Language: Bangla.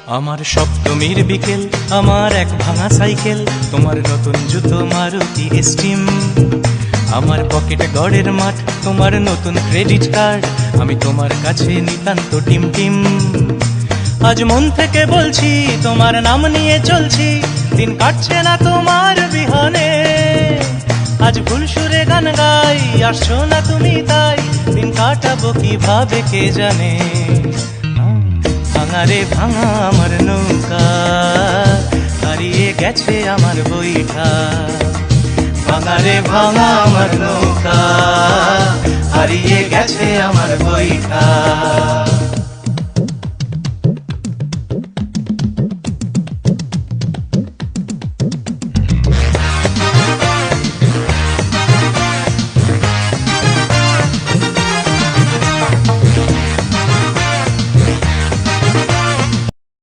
আমার সপ্তমীর বিকেল, আমার এক ভাঙা সাইকেল, তোমার নতুন জুতো মারুতি স্টিম, আমার পকেট গড়ের মাঠ, তোমার নতুন ক্রেডিট কার্ড, আমি তোমার কাছে নিতান্ত টিম টিম। আজ মন থেকে বলছি, তোমার নাম নিয়ে চলছি, দিন কাটছে না তোমার বিহনে। আজ ভুল সুরে গান গাই, আসছো না তুমি তাই, দিন কাটাবো কিভাবে কে জানে। ভাঙা রে ভাঙা আমার নৌকা, হারিয়ে গেছে আমার বইটা। ভাঙা রে ভাঙা আমার নৌকা, হারিয়ে গেছে আমার বইটা।